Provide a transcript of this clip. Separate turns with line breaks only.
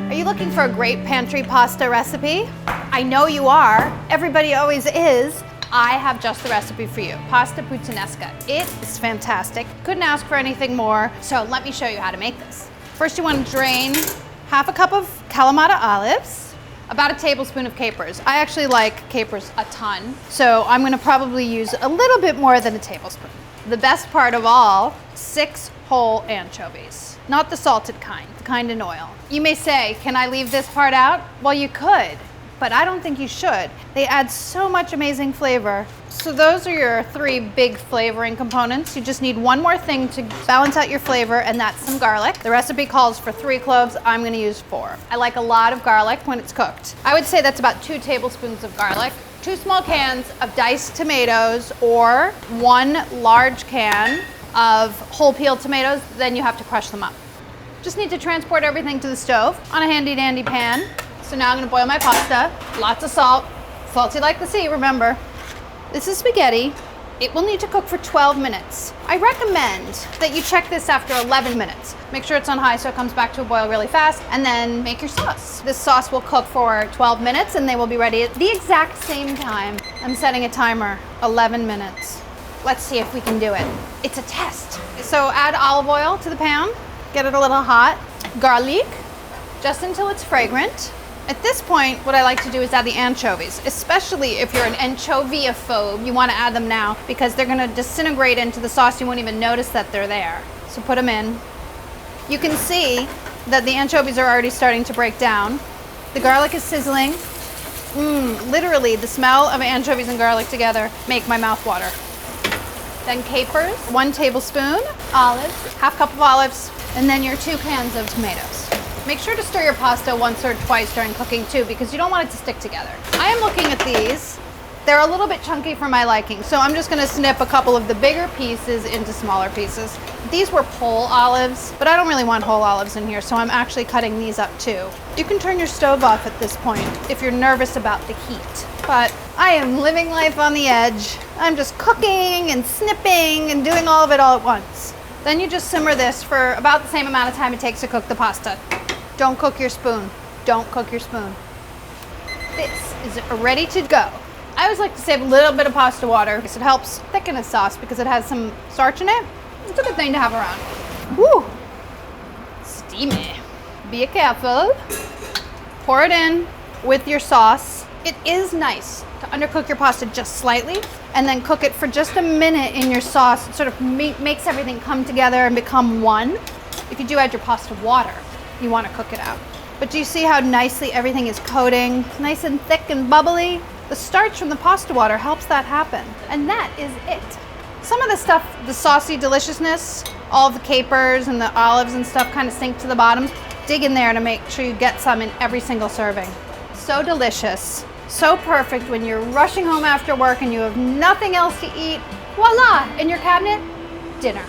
Are you looking for a great pantry pasta recipe? I know you are. Everybody always is. I have just the recipe for you. Pasta Puttanesca. It is fantastic. Couldn't ask for anything more, so let me show you how to make this. First, you want to drain half a cup of Kalamata olives, about a tablespoon of capers. I actually like capers a ton, so I'm gonna probably use a little bit more than a tablespoon. The best part of all, 6 whole anchovies. Not the salted kind, the kind in oil. You may say, can I leave this part out? Well, you could, but I don't think you should. They add so much amazing flavor. So those are your 3 big flavoring components. You just need one more thing to balance out your flavor, and that's some garlic. The recipe calls for 3 cloves. I'm gonna use 4. I like a lot of garlic when it's cooked. I would say that's about 2 tablespoons of garlic, 2 small cans of diced tomatoes, or 1 large can of whole peeled tomatoes, then you have to crush them up. Just need to transport everything to the stove on a handy dandy pan. So now I'm gonna boil my pasta, lots of salt, salty like the sea, remember. This is spaghetti. It will need to cook for 12 minutes. I recommend that you check this after 11 minutes. Make sure it's on high so it comes back to a boil really fast, and then make your sauce. This sauce will cook for 12 minutes and they will be ready at the exact same time. I'm setting a timer, 11 minutes. Let's see if we can do it. It's a test. So add olive oil to the pan, get it a little hot. Garlic, just until it's fragrant. At this point, what I like to do is add the anchovies, especially if you're an anchovia-phobe. You want to add them now because they're going to disintegrate into the sauce. You won't even notice that they're there. So put them in. You can see that the anchovies are already starting to break down. The garlic is sizzling. Literally, the smell of anchovies and garlic together make my mouth water. Then capers, 1 tablespoon, olives, half cup of olives, and then your 2 cans of tomatoes. Make sure to stir your pasta once or twice during cooking too, because you don't want it to stick together. I am looking at these. They're a little bit chunky for my liking, so I'm just gonna snip a couple of the bigger pieces into smaller pieces. These were whole olives, but I don't really want whole olives in here, so I'm actually cutting these up too. You can turn your stove off at this point if you're nervous about the heat, but I am living life on the edge. I'm just cooking and snipping and doing all of it all at once. Then you just simmer this for about the same amount of time it takes to cook the pasta. Don't cook your spoon. Don't cook your spoon. This is ready to go. I always like to save a little bit of pasta water because it helps thicken a sauce because it has some starch in it. It's a good thing to have around. Woo! Steamy. Be careful. Pour it in with your sauce. It is nice to undercook your pasta just slightly and then cook it for just a minute in your sauce. It sort of makes everything come together and become one. If you do add your pasta water, you want to cook it out. But do you see how nicely everything is coating? It's nice and thick and bubbly. The starch from the pasta water helps that happen. And that is it. Some of the stuff, the saucy deliciousness, all of the capers and the olives and stuff kind of sink to the bottom. Dig in there to make sure you get some in every single serving. So delicious. So perfect when you're rushing home after work and you have nothing else to eat. Voila! In your cabinet, dinner.